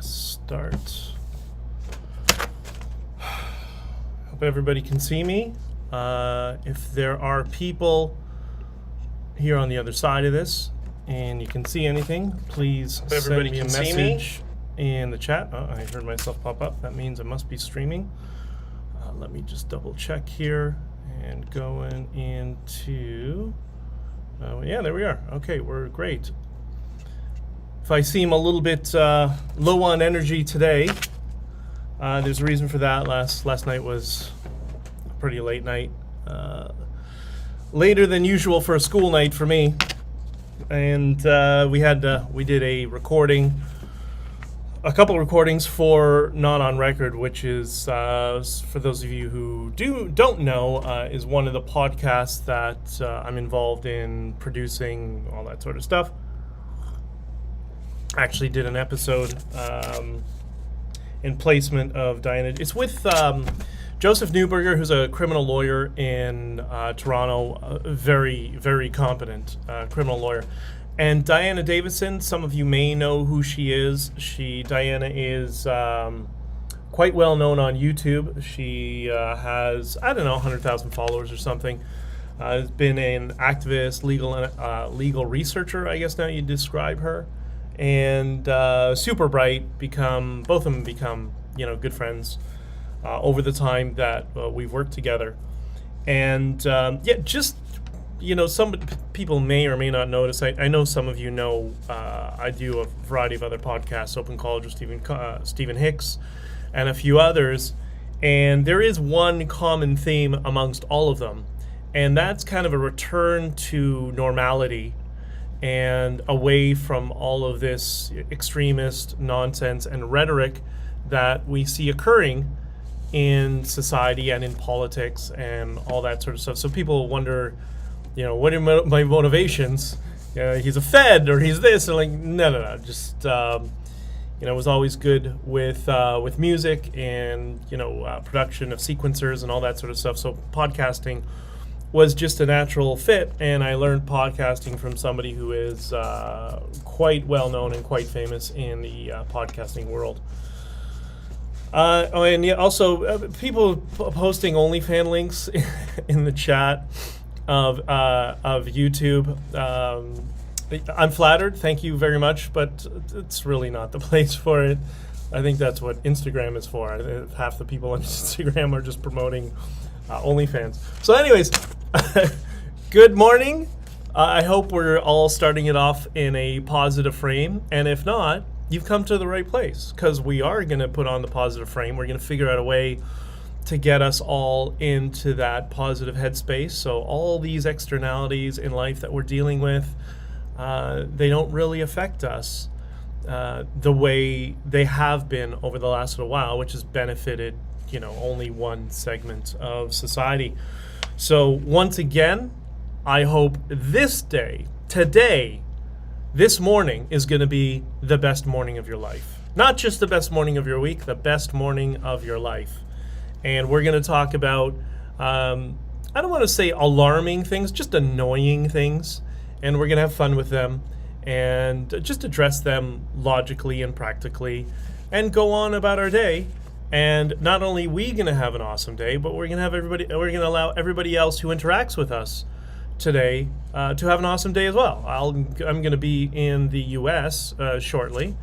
Yes, start. Hope everybody can see me. If there are people here on the other side of this and you can see anything, please send me a message in the chat. Oh, I heard myself pop up. That means I must be streaming. Let me just double check here and going into... yeah, there we are. Okay, we're great. If I seem a little bit low on energy today, there's a reason for that. Last night was a pretty late night. Later than usual for a school night for me. And we did a recording, a couple recordings for Not on Record, which is, for those of you who don't know, is one of the podcasts that I'm involved in producing, all that sort of stuff. Actually did an episode in placement of Diana. It's with Joseph Newberger, who's a criminal lawyer in Toronto, a very, very competent criminal lawyer. And Diana Davidson, some of you may know who she is. Diana is quite well known on YouTube. She has, 100,000 followers or something. Has been an activist, legal researcher, I guess now you describe her. And super bright, both of them become, good friends over the time that we've worked together. And some people may or may not notice. I know some of you know I do a variety of other podcasts, Open College with Stephen Hicks, and a few others. And there is one common theme amongst all of them, and that's kind of a return to normality and away from all of this extremist nonsense and rhetoric that we see occurring in society and in politics and all that sort of stuff. So people wonder, what are my motivations? He's a Fed or he's this. And like, no. Just, it was always good with music and, production of sequencers and all that sort of stuff. So podcasting was just a natural fit, and I learned podcasting from somebody who is quite well known and quite famous in the podcasting world. And also people posting OnlyFans links in the chat of YouTube. I'm flattered, thank you very much, but it's really not the place for it. I think that's what Instagram is for. Half the people on Instagram are just promoting OnlyFans. So anyways, good morning. I hope we're all starting it off in a positive frame. And if not, you've come to the right place, because we are going to put on the positive frame. We're going to figure out a way to get us all into that positive headspace. So all these externalities in life that we're dealing with, they don't really affect us the way they have been over the last little while, which has benefited only one segment of society. So once again, I hope this day, today, this morning is going to be the best morning of your life. Not just the best morning of your week, the best morning of your life. And we're going to talk about, I don't want to say alarming things, just annoying things. And we're going to have fun with them and just address them logically and practically and go on about our day. And not only we going to have an awesome day, but we're going to allow everybody else who interacts with us today to have an awesome day as well. I'm going to be in the U.S. Shortly,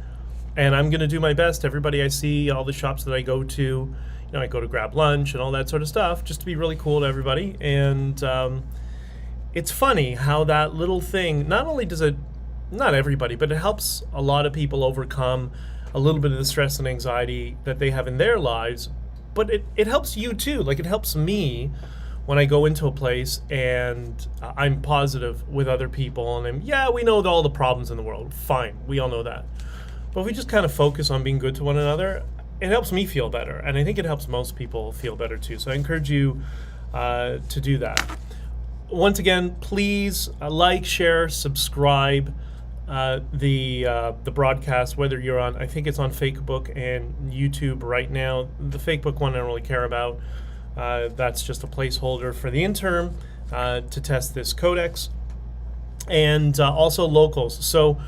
and I'm going to do my best. Everybody I see, all the shops that I go to, I go to grab lunch and all that sort of stuff, just to be really cool to everybody. And it's funny how that little thing, not only does it, not everybody, but it helps a lot of people overcome a little bit of the stress and anxiety that they have in their lives, but it helps you too. Like, it helps me when I go into a place and I'm positive with other people, and we know all the problems in the world. Fine, we all know that. But if we just kind of focus on being good to one another, it helps me feel better, and I think it helps most people feel better too. So I encourage you to do that. Once again, please like, share, subscribe. The broadcast, whether you're on, I think it's on Facebook and YouTube right now. The Facebook one I don't really care about. That's just a placeholder for the interim to test this codex. And also locals. So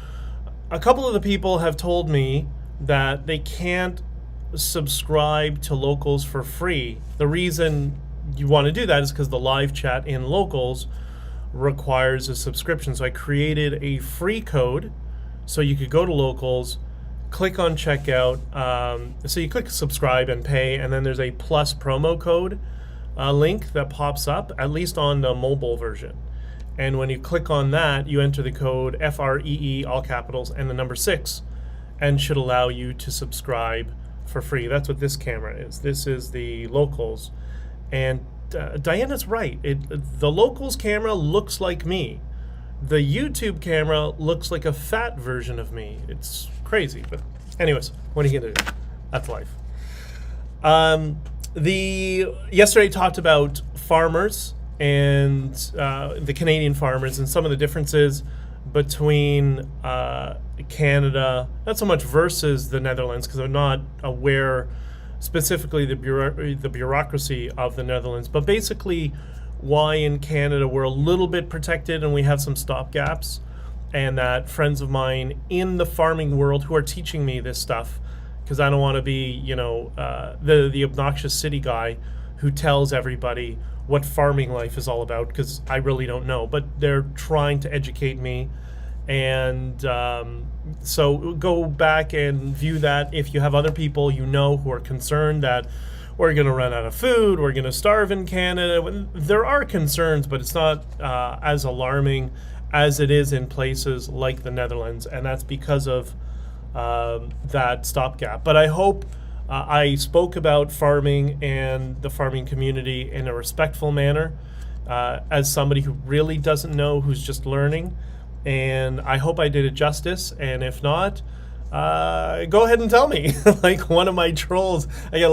a couple of the people have told me that they can't subscribe to locals for free. The reason you want to do that is because the live chat in locals requires a subscription. So I created a free code so you could go to locals, click on checkout. So you click subscribe and pay, and then there's a plus promo code link that pops up, at least on the mobile version. And when you click on that, you enter the code FREE, all capitals, and the number 6, and should allow you to subscribe for free. That's what this camera is. This is the locals. And Diana's right. The locals camera looks like me. The YouTube camera looks like a fat version of me. It's crazy. But anyways, what are you going to do? That's life. Yesterday talked about farmers and the Canadian farmers and some of the differences between Canada, not so much versus the Netherlands, because I'm not aware specifically the bureaucracy of the Netherlands, but basically why in Canada we're a little bit protected and we have some stopgaps, and that friends of mine in the farming world who are teaching me this stuff, because I don't want to be, the obnoxious city guy who tells everybody what farming life is all about, because I really don't know, but they're trying to educate me. And so go back and view that if you have other people who are concerned that we're going to run out of food, we're going to starve in Canada. There are concerns, but it's not as alarming as it is in places like the Netherlands, and that's because of that stopgap. But I hope I spoke about farming and the farming community in a respectful manner, as somebody who really doesn't know, who's just learning. And I hope I did it justice. And if not, go ahead and tell me. Like one of my trolls, I got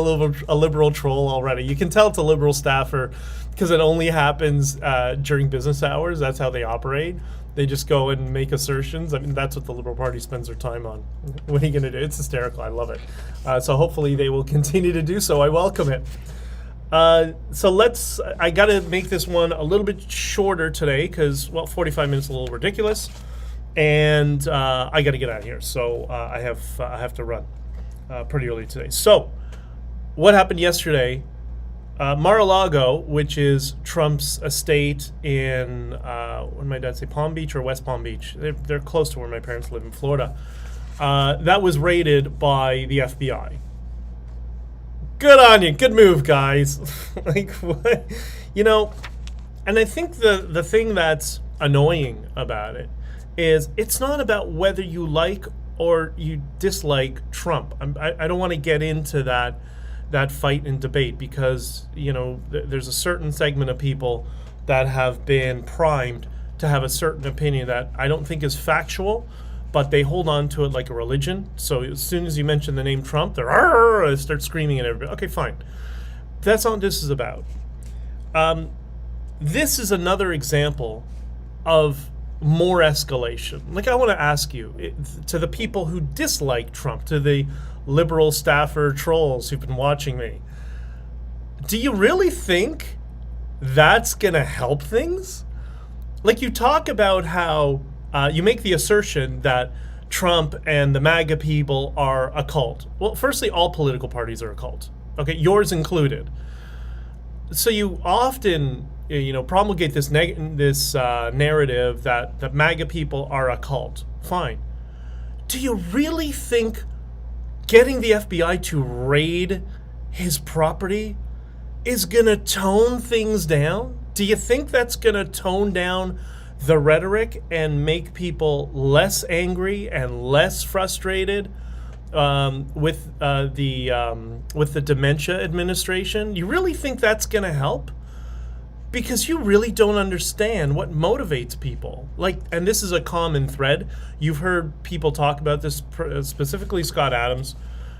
a liberal troll already. You can tell it's a liberal staffer because it only happens during business hours. That's how they operate. They just go and make assertions. I mean, that's what the Liberal Party spends their time on. What are you going to do? It's hysterical. I love it. So hopefully they will continue to do so. I welcome it. So I got to make this one a little bit shorter today because, 45 minutes is a little ridiculous. And I got to get out of here. So I have to run pretty early today. So what happened yesterday? Mar-a-Lago, which is Trump's estate in, what did my dad say, Palm Beach or West Palm Beach? They're close to where my parents live in Florida. That was raided by the FBI. Good on you. Good move, guys. Like, what? And I think the thing that's annoying about it is it's not about whether you like or you dislike Trump. I don't want to get into that fight and debate because, there's a certain segment of people that have been primed to have a certain opinion that I don't think is factual, but they hold on to it like a religion. So as soon as you mention the name Trump, they start screaming at everybody. Okay, fine. That's not what this is about. This is another example of more escalation. Like, I want to ask you, to the people who dislike Trump, to the liberal staffer trolls who've been watching me, do you really think that's going to help things? Like, you talk about how you make the assertion that Trump and the MAGA people are a cult. Well, firstly, all political parties are a cult. Okay, yours included. So you often, promulgate this narrative that the MAGA people are a cult. Fine. Do you really think getting the FBI to raid his property is going to tone things down? Do you think that's going to tone down the rhetoric and make people less angry and less frustrated with the dementia administration? You really think that's going to help? Because you really don't understand what motivates people. And this is a common thread. You've heard people talk about this, specifically Scott Adams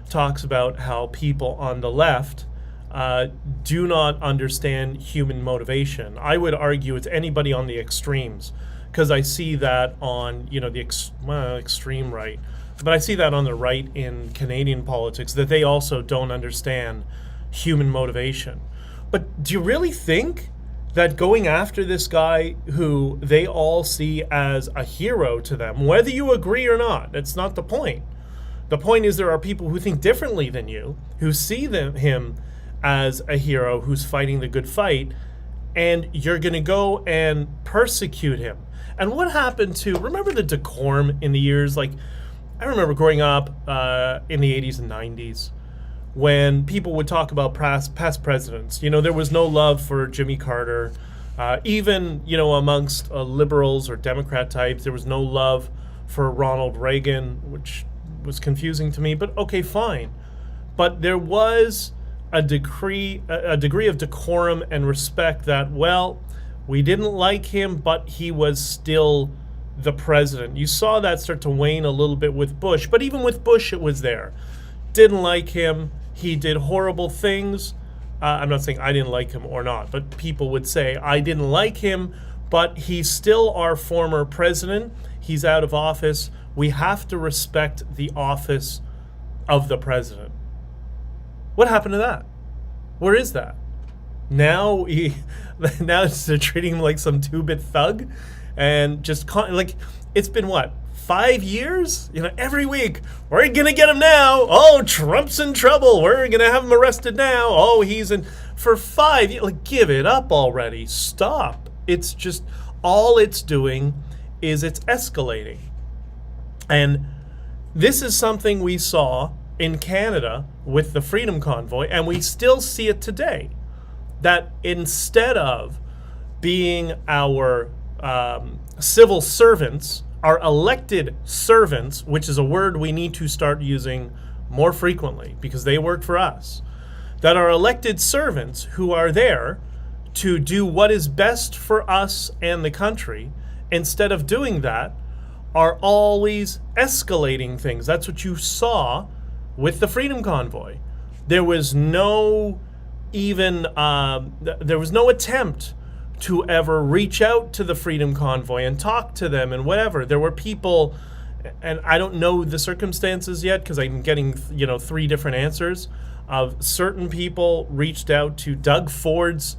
talks about how people on the left do not understand human motivation. I would argue it's anybody on the extremes, because I see that on the extreme right, but I see that on the right in Canadian politics, that they also don't understand human motivation. But do you really think that going after this guy who they all see as a hero to them, whether you agree or not, that's not the point, The point is there are people who think differently than you, who see him as a hero who's fighting the good fight, and you're going to go and persecute him. And what happened to, remember the decorum in the years, like, I remember growing up in the 80s and 90s when people would talk about past presidents. You know, there was no love for Jimmy Carter. Even, you know, amongst liberals or Democrat types, there was no love for Ronald Reagan, which was confusing to me, but okay, fine. But there was a degree of decorum and respect that, well, we didn't like him, but he was still the president. You saw that start to wane a little bit with Bush, but even with Bush, it was there. Didn't like him. He did horrible things. I'm not saying I didn't like him or not, but people would say, I didn't like him, but he's still our former president. He's out of office. We have to respect the office of the president. What happened to that? Where is that? Now they're treating him like some two-bit thug, and just like, it's been what, 5 years? You know, every week, we're gonna get him now. Oh, Trump's in trouble. We're gonna have him arrested now. Oh, he's in for 5 years. Like, give it up already. Stop. It's just, all it's doing is it's escalating. And this is something we saw in Canada with the Freedom Convoy, and we still see it today. That instead of being our civil servants, our elected servants, which is a word we need to start using more frequently because they work for us, that our elected servants who are there to do what is best for us and the country, instead of doing that, are always escalating things. That's what you saw with the Freedom Convoy. There was no attempt to ever reach out to the Freedom Convoy and talk to them and whatever. There were people, and I don't know the circumstances yet because I'm getting, 3 different answers of certain people reached out to Doug Ford's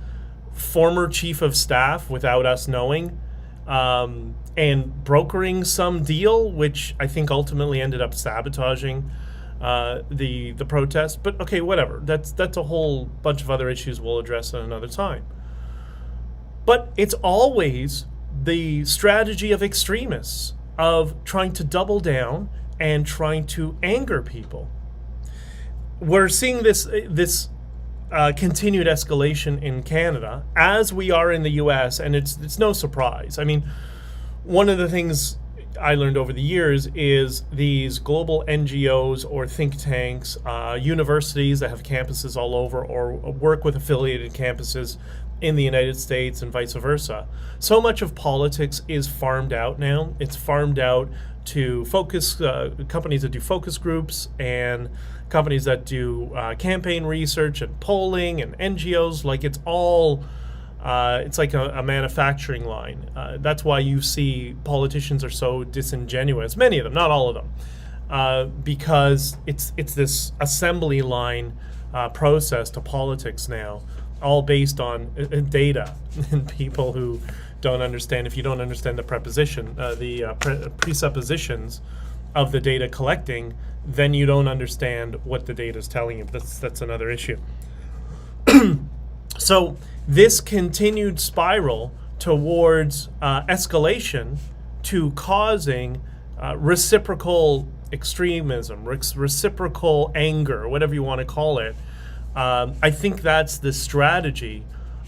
former chief of staff without us knowing, and brokering some deal, which I think ultimately ended up sabotaging the protest. But okay, whatever. That's a whole bunch of other issues we'll address at another time. But it's always the strategy of extremists of trying to double down and trying to anger people. We're seeing this continued escalation in Canada as we are in the US, and it's no surprise. I mean, one of the things I learned over the years is these global NGOs or think tanks, universities that have campuses all over or work with affiliated campuses in the United States and vice versa. So much of politics is farmed out now. It's farmed out to focus companies that do focus groups and companies that do campaign research and polling and NGOs. Like, it's all it's like a manufacturing line. That's why you see politicians are so disingenuous, many of them, not all of them, because it's this assembly line process to politics now, all based on data and people who don't understand. If you don't understand the presuppositions of the data collecting, then you don't understand what the data is telling you. That's another issue. So this continued spiral towards escalation to causing reciprocal extremism, reciprocal anger, whatever you want to call it. I think that's the strategy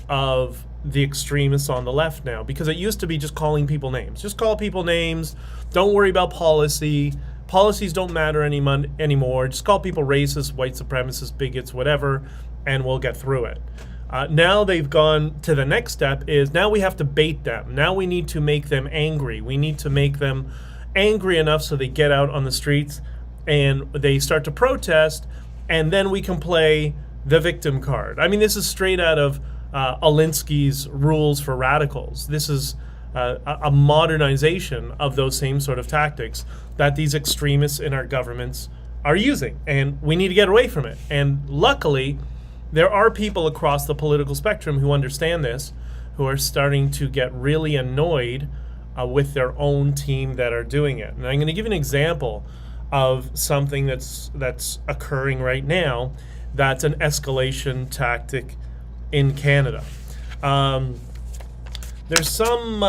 of the extremists on the left now, because it used to be just calling people names. Just call people names. Don't worry about policy. Policies don't matter anymore. Just call people racist, white supremacists, bigots, whatever, and we'll get through it. Now they've gone to the next step is now we have to bait them. Now we need to make them angry. We need to make them angry enough so they get out on the streets and they start to protest, and then we can play the victim card. I mean, this is straight out of Alinsky's Rules for Radicals. This is a modernization of those same sort of tactics that these extremists in our governments are using, and we need to get away from it. And luckily, there are people across the political spectrum who understand this, who are starting to get really annoyed with their own team that are doing it. And I'm going to give an example of something that's occurring right now. That's an escalation tactic in Canada. There's some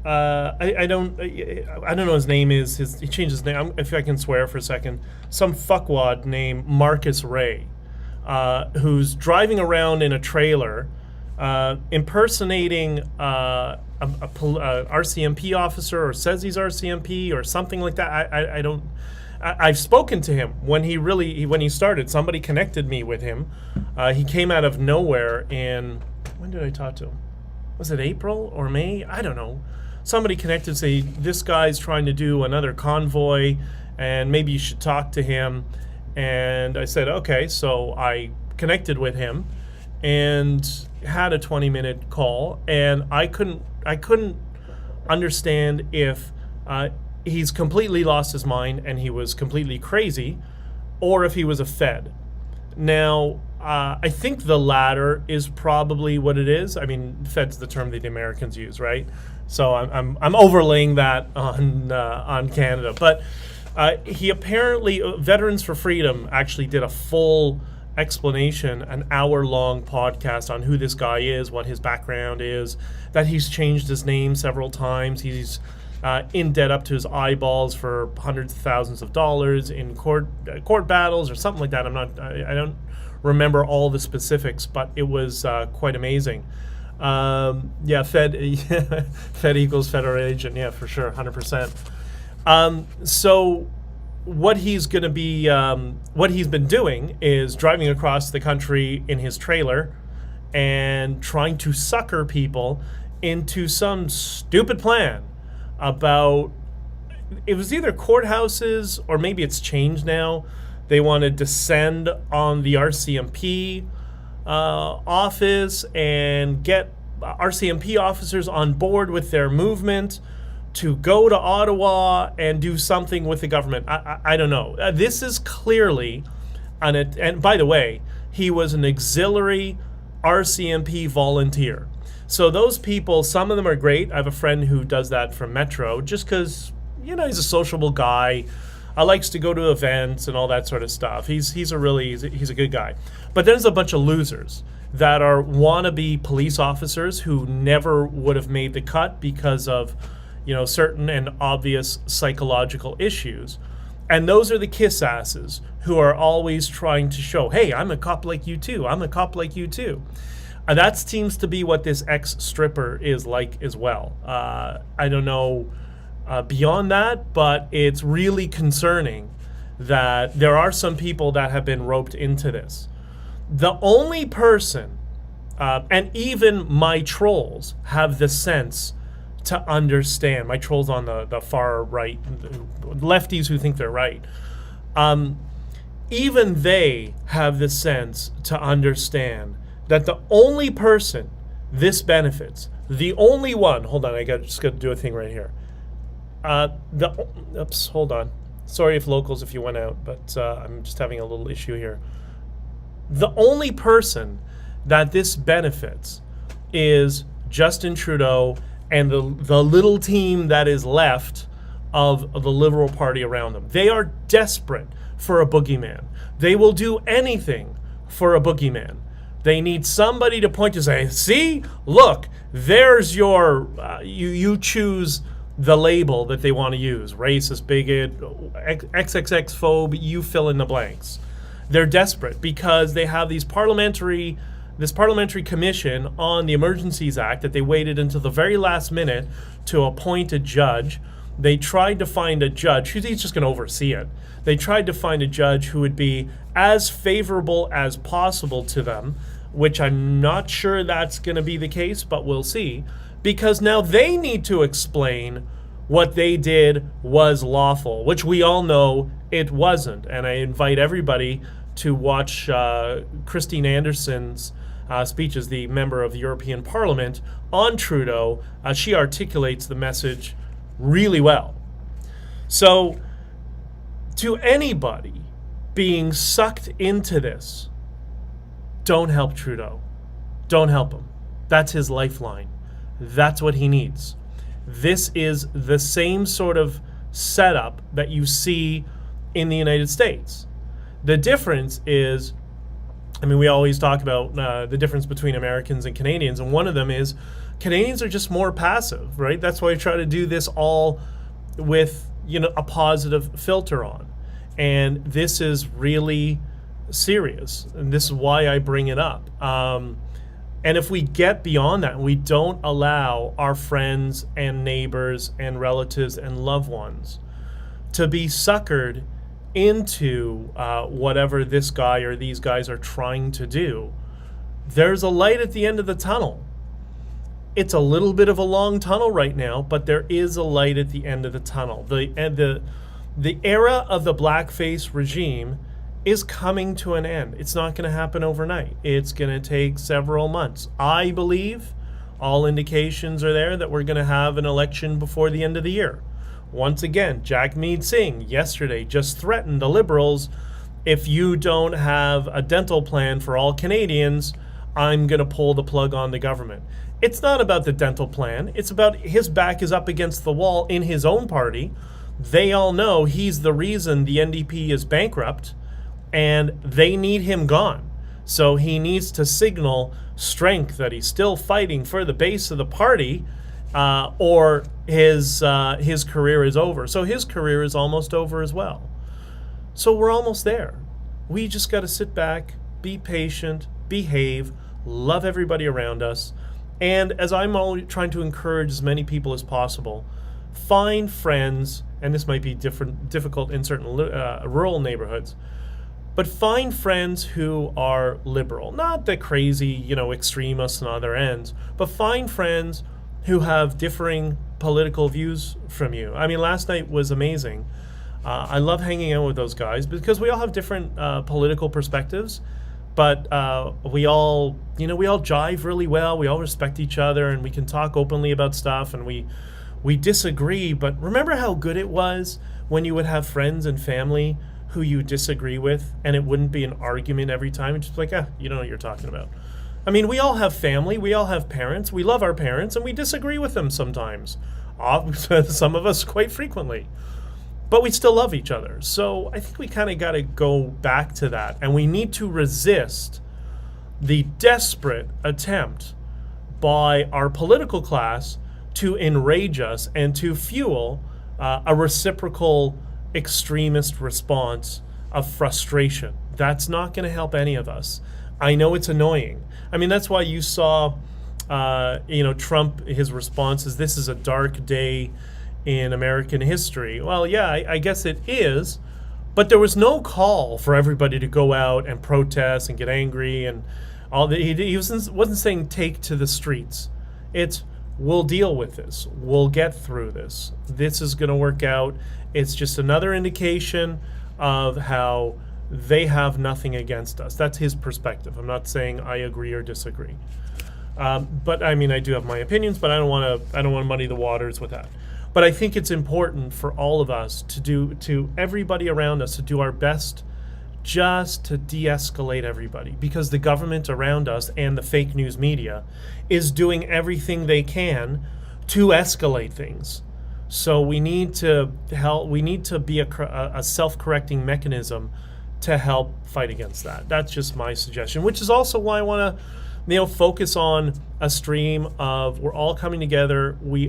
I don't know his name is he changed his name, if I can swear for a second, some fuckwad named Marcus Ray, who's driving around in a trailer impersonating a RCMP officer, or says he's RCMP or something like that. I've spoken to him when he started. Somebody connected me with him. He came out of nowhere when did I talk to him? Was it April or May? I don't know. Somebody connected, say, this guy's trying to do another convoy and maybe you should talk to him. And I said, okay. So I connected with him and had a 20-minute call, and I couldn't understand if he's completely lost his mind and he was completely crazy, or if he was a Fed. Now, I think the latter is probably what it is. I mean, Fed's the term that the Americans use, right? So I'm overlaying that on Canada. But he apparently, Veterans for Freedom actually did a full explanation, an hour-long podcast on who this guy is, what his background is, that he's changed his name several times. He's in debt up to his eyeballs for hundreds of thousands of dollars in court battles or something like that. I don't remember all the specifics, but it was quite amazing. Fed equals federal agent. Yeah, for sure, 100%. So what he's going to be, what he's been doing is driving across the country in his trailer and trying to sucker people into some stupid plan about, it was either courthouses or maybe it's changed now. They want to descend on the RCMP office and get RCMP officers on board with their movement to go to Ottawa and do something with the government. I don't know. This is clearly, and by the way, he was an auxiliary RCMP volunteer. So those people, some of them are great. I have a friend who does that from Metro just because, he's a sociable guy. Likes to go to events and all that sort of stuff. He's a good guy. But there's a bunch of losers that are wannabe police officers who never would have made the cut because of certain and obvious psychological issues. And those are the kiss asses who are always trying to show, hey, I'm a cop like you too. I'm a cop like you too. And that seems to be what this ex-stripper is like as well. I don't know beyond that, but it's really concerning that there are some people that have been roped into this. The only person, and even my trolls have the sense to understand, my trolls on the far right, lefties who think they're right, even they have the sense to understand that the only person this benefits, the only one, hold on, just got to do a thing right here. Hold on. Sorry if locals, if you went out, but I'm just having a little issue here. The only person that this benefits is Justin Trudeau and the little team that is left of the Liberal Party around them. They are desperate for a boogeyman. They will do anything for a boogeyman. They need somebody to point to say, see, look, there's your, you choose the label that they want to use, racist, bigot, XXX phobe, you fill in the blanks. They're desperate because they have this parliamentary commission on the Emergencies Act that they waited until the very last minute to appoint a judge. They tried to find a judge he's just going to oversee it. They tried to find a judge who would be as favorable as possible to them, which I'm not sure that's going to be the case, but we'll see. Because now they need to explain what they did was lawful, which we all know it wasn't. And I invite everybody to watch Christine Anderson's speech as the member of the European Parliament on Trudeau. She articulates the message really well. So to anybody being sucked into this, don't help Trudeau. Don't help him. That's his lifeline. That's what he needs. This is the same sort of setup that you see in the United States. The difference is, I mean, we always talk about the difference between Americans and Canadians, and one of them is Canadians are just more passive, right? That's why I try to do this all with, a positive filter on. And this is really serious, and this is why I bring it up. And if we get beyond that and we don't allow our friends and neighbors and relatives and loved ones to be suckered into whatever this guy or these guys are trying to do, there's a light at the end of the tunnel. It's a little bit of a long tunnel right now, but there is a light at the end of the tunnel. The era of the blackface regime is coming to an end. It's not going to happen overnight. It's going to take several months. I believe all indications are there that we're going to have an election before the end of the year. Once again, Jagmeet Singh yesterday just threatened the Liberals, if you don't have a dental plan for all Canadians, I'm going to pull the plug on the government. It's not about the dental plan. It's about his back is up against the wall in his own party. They all know he's the reason the NDP is bankrupt, and they need him gone. So he needs to signal strength that he's still fighting for the base of the party, or his career is over. So his career is almost over as well. So we're almost there. We just got to sit back, be patient, behave, love everybody around us. And as I'm always trying to encourage as many people as possible, find friends, and this might be difficult in certain rural neighborhoods, but find friends who are liberal, not the crazy, extremists on other ends, but find friends who have differing political views from you. I mean, last night was amazing. I love hanging out with those guys because we all have different political perspectives, but we all jive really well. We all respect each other, and we can talk openly about stuff, and we disagree. But remember how good it was when you would have friends and family who you disagree with, and it wouldn't be an argument every time. It's just like, you don't know what you're talking about. I mean, we all have family, we all have parents, we love our parents, and we disagree with them sometimes. Some of us quite frequently. But we still love each other. So I think we kind of got to go back to that, and we need to resist the desperate attempt by our political class to enrage us and to fuel a reciprocal extremist response of frustration. That's not going to help any of us. I know it's annoying. I mean, that's why you saw, Trump, his response is, this is a dark day in American history. Well, yeah, I guess it is, but there was no call for everybody to go out and protest and get angry and all that. He wasn't saying take to the streets. It's, we'll deal with this. We'll get through this. This is going to work out. It's just another indication of how they have nothing against us. That's his perspective. I'm not saying I agree or disagree. But I mean, I do have my opinions, but I don't want to muddy the waters with that. But I think it's important for all of us to everybody around us to do our best just to de-escalate everybody, because the government around us and the fake news media is doing everything they can to escalate things. So we need to help. We need to be a self-correcting mechanism to help fight against that. That's just my suggestion, which is also why I want to, focus on a stream of we're all coming together. We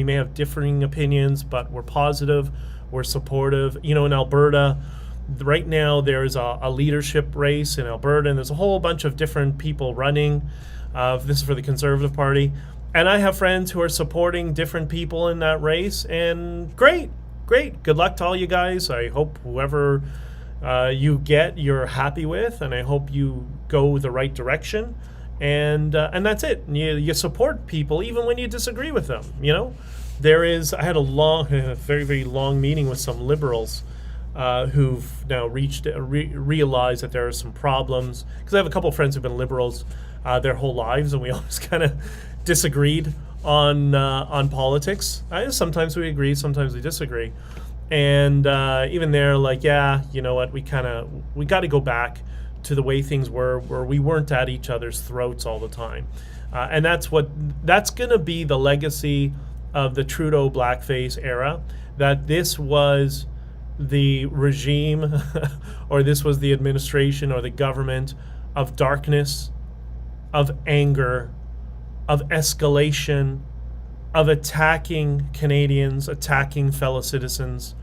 may have differing opinions, but we're positive, we're supportive. In Alberta, right now there's a leadership race in Alberta, and there's a whole bunch of different people running. This is for the Conservative Party. And I have friends who are supporting different people in that race, and great. Good luck to all you guys. I hope whoever you get, you're happy with, and I hope you go the right direction. And that's it. You support people even when you disagree with them. I had a very, very long meeting with some liberals who've now realized that there are some problems. Because I have a couple of friends who've been liberals their whole lives, and we always kind of disagreed on politics. Sometimes we agree, sometimes we disagree. And even they're like, yeah, you know what, we got to go back to the way things were, where we weren't at each other's throats all the time. And that's going to be the legacy of the Trudeau blackface era. that this was the regime or this was the administration or the government of darkness, of anger, of escalation, of attacking Canadians, attacking fellow citizens,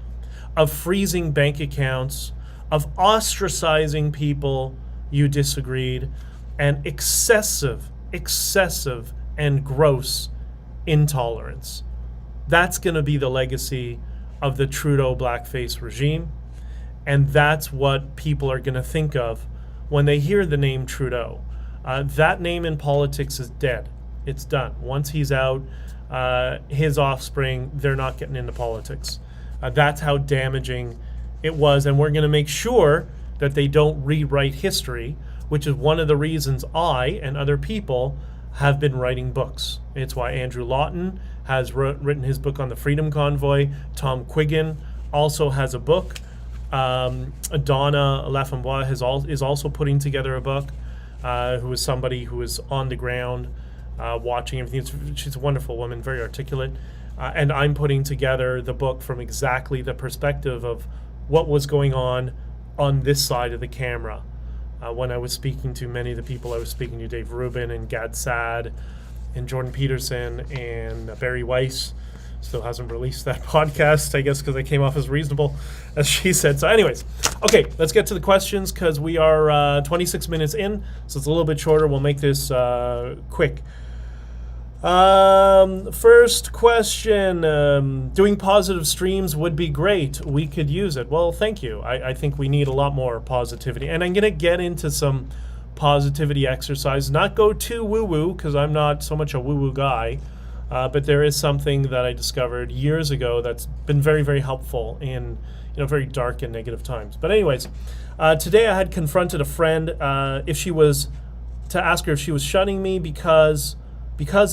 of freezing bank accounts, of ostracizing people you disagreed, and excessive and gross intolerance. That's going to be the legacy of the Trudeau blackface regime, and that's what people are going to think of when they hear the name Trudeau. That name in politics is dead. It's done. Once he's out, his offspring, they're not getting into politics. That's how damaging it was, and we're going to make sure that they don't rewrite history, which is one of the reasons I and other people have been writing books. It's why Andrew Lawton has written his book on the Freedom Convoy. Tom Quiggin also has a book. Donna Lafamboise is also putting together a book, who is somebody who is on the ground watching everything. She's a wonderful woman, very articulate. And I'm putting together the book from exactly the perspective of what was going on this side of the camera. When I was speaking to many of the people I was speaking to, Dave Rubin and Gad Saad and Jordan Peterson and Barry Weiss, still hasn't released that podcast, I guess because I came off as reasonable, as she said. So anyways, okay, let's get to the questions because we are 26 minutes in, so it's a little bit shorter. We'll make this quick. First question, doing positive streams would be great. We could use it. Well, thank you. I think we need a lot more positivity. And I'm going to get into some positivity exercise, not go too woo-woo because I'm not so much a woo-woo guy, but there is something that I discovered years ago that's been very, very helpful in very dark and negative times. But anyways, today I had confronted a friend to ask her if she was shunning me because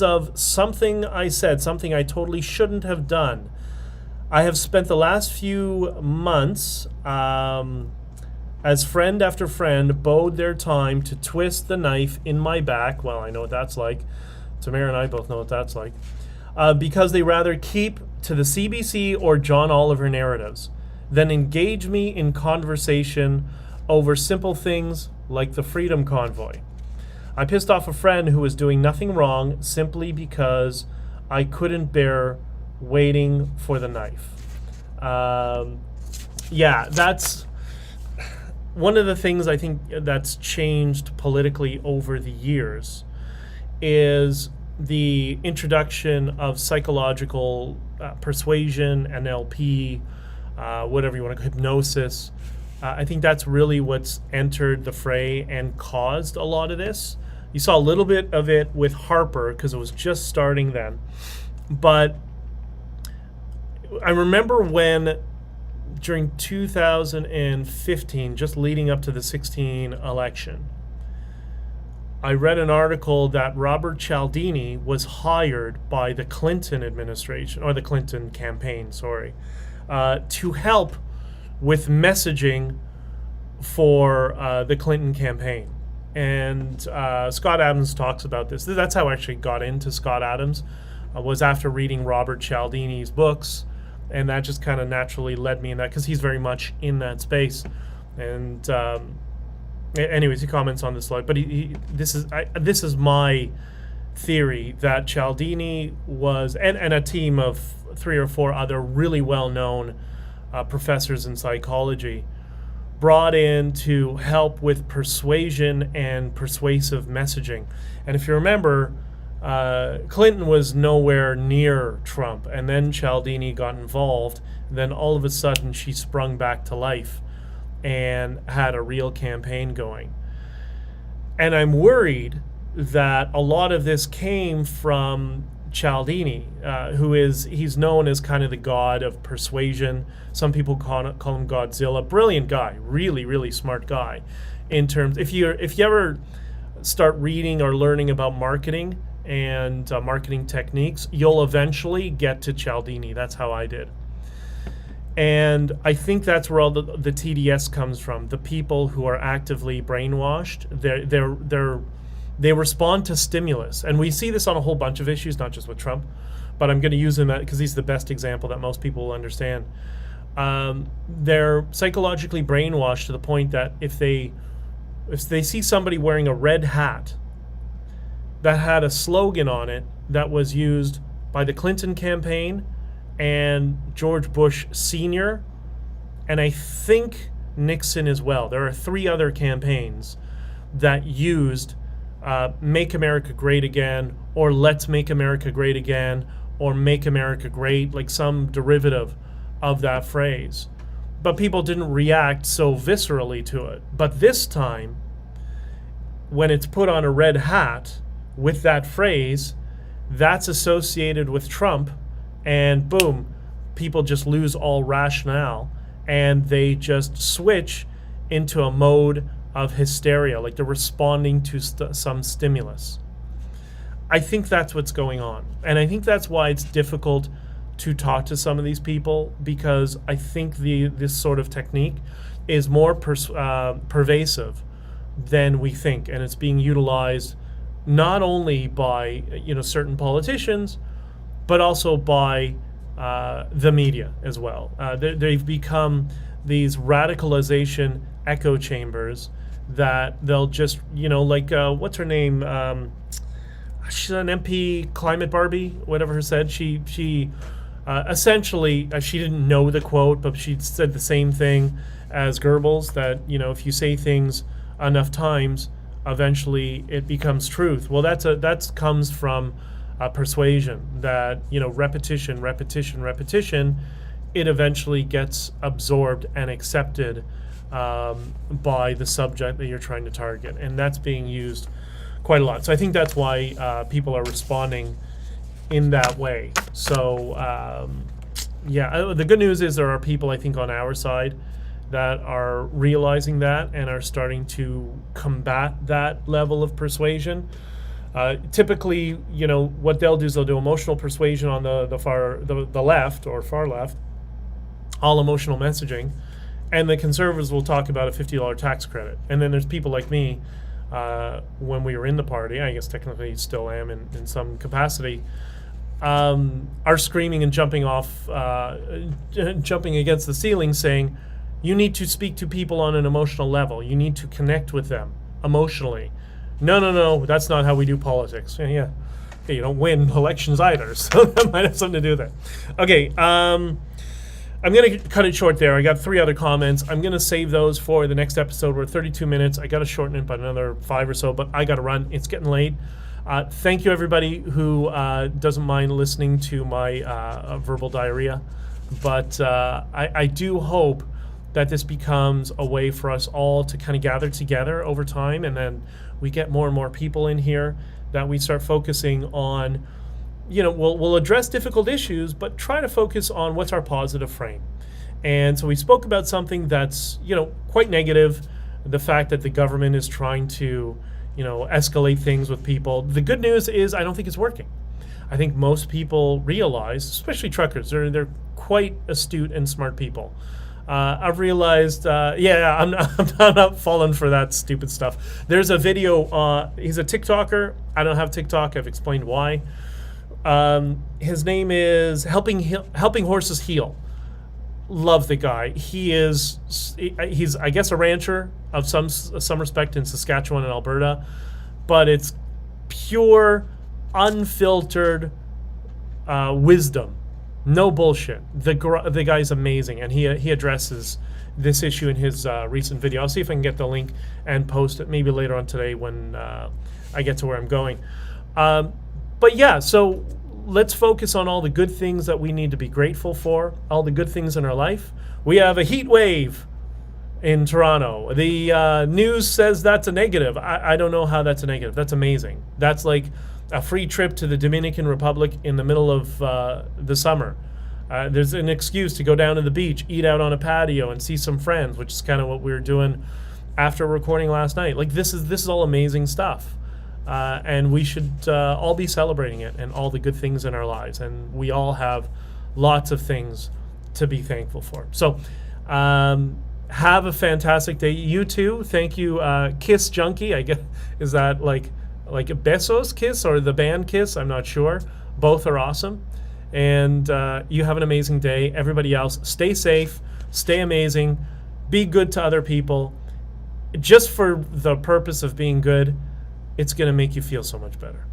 of something I said, something I totally shouldn't have done. I have spent the last few months as friend after friend bode their time to twist the knife in my back. Well, I know what that's like. Tamara and I both know what that's like. Because they rather keep to the CBC or John Oliver narratives than engage me in conversation over simple things like the Freedom Convoy. I pissed off a friend who was doing nothing wrong simply because I couldn't bear waiting for the knife. That's one of the things I think that's changed politically over the years is the introduction of psychological persuasion, NLP, whatever you want to call it, hypnosis. I think that's really what's entered the fray and caused a lot of this. You saw a little bit of it with Harper because it was just starting then. But I remember when, during 2015, just leading up to the 2016 election, I read an article that Robert Cialdini was hired by the Clinton administration, or the Clinton campaign, to help with messaging for the Clinton campaign. And Scott Adams talks about this. That's how I actually got into Scott Adams, was after reading Robert Cialdini's books, and that just kind of naturally led me in that, because he's very much in that space. And anyways, he comments on this slide, but this is my theory that Cialdini was, and a team of 3 or 4 other really well-known professors in psychology, brought in to help with persuasion and persuasive messaging. And if you remember, Clinton was nowhere near Trump, and then Cialdini got involved, and then all of a sudden she sprung back to life and had a real campaign going. And I'm worried that a lot of this came from Cialdini, he's known as kind of the god of persuasion. Some people call him Godzilla. Brilliant guy, really, really smart guy. In terms, if you ever start reading or learning about marketing and marketing techniques, you'll eventually get to Cialdini. That's how I did. And I think that's where all the TDS comes from. The people who are actively brainwashed, they respond to stimulus. And we see this on a whole bunch of issues, not just with Trump, but I'm going to use him because he's the best example that most people will understand. They're psychologically brainwashed to the point that if they see somebody wearing a red hat that had a slogan on it that was used by the Clinton campaign and George Bush Sr., and I think Nixon as well. There are 3 other campaigns that used Make America Great Again, or Let's Make America Great Again, or Make America Great, like some derivative of that phrase. But people didn't react so viscerally to it. But this time, when it's put on a red hat with that phrase, that's associated with Trump, and boom, people just lose all rationale, and they just switch into a mode of hysteria, like they're responding to some stimulus. I think that's what's going on. And I think that's why it's difficult to talk to some of these people, because I think this sort of technique is more pervasive than we think, and it's being utilized not only by certain politicians, but also by the media as well. They've become these radicalization echo chambers that they'll just, what's her name? She's an MP, Climate Barbie, whatever her said. She essentially, she didn't know the quote, but she said the same thing as Goebbels, that, if you say things enough times, eventually it becomes truth. Well, that comes from persuasion, that, repetition, it eventually gets absorbed and accepted by the subject that you're trying to target. And that's being used quite a lot. So I think that's why people are responding in that way. So, the good news is there are people, I think, on our side that are realizing that and are starting to combat that level of persuasion. Typically, what they'll do is they'll do emotional persuasion on the left or far left, all emotional messaging, and the conservatives will talk about a $50 tax credit. And then there's people like me, when we were in the party, I guess technically still am in some capacity, are screaming and jumping against the ceiling, saying, you need to speak to people on an emotional level. You need to connect with them emotionally. No, that's not how we do politics. Yeah, you don't win elections either, so that might have something to do with it. Okay, I'm going to cut it short there. I got 3 other comments. I'm going to save those for the next episode. We're 32 minutes. I got to shorten it by another 5 or so, but I got to run. It's getting late. Thank you, everybody who doesn't mind listening to my verbal diarrhea. But I do hope that this becomes a way for us all to kind of gather together over time, and then we get more and more people in here, that we start focusing on, we'll address difficult issues, but try to focus on what's our positive frame. And so we spoke about something that's, quite negative, the fact that the government is trying to, escalate things with people. The good news is I don't think it's working. I think most people realize, especially truckers, they're quite astute and smart people. I've realized, I'm not falling for that stupid stuff. There's a video, he's a TikToker. I don't have TikTok. I've explained why. His name is Helping Horses Heal. Love the guy. He's I guess a rancher of some respect in Saskatchewan and Alberta, but it's pure, unfiltered wisdom. No bullshit. The guy's amazing, and he addresses this issue in his recent video. I'll see if I can get the link and post it maybe later on today when I get to where I'm going. But yeah, so let's focus on all the good things that we need to be grateful for, all the good things in our life. We have a heat wave in Toronto. The news says that's a negative. I don't know how that's a negative. That's amazing. That's like a free trip to the Dominican Republic in the middle of the summer. There's an excuse to go down to the beach, eat out on a patio, and see some friends, which is kind of what we were doing after recording last night. Like, this is all amazing stuff. And we should all be celebrating it and all the good things in our lives. And we all have lots of things to be thankful for. So have a fantastic day. You too. Thank you, Kiss Junkie. I guess, is that like a Bezos Kiss or the band Kiss? I'm not sure. Both are awesome. And you have an amazing day. Everybody else, stay safe, stay amazing, be good to other people. Just for the purpose of being good, it's going to make you feel so much better.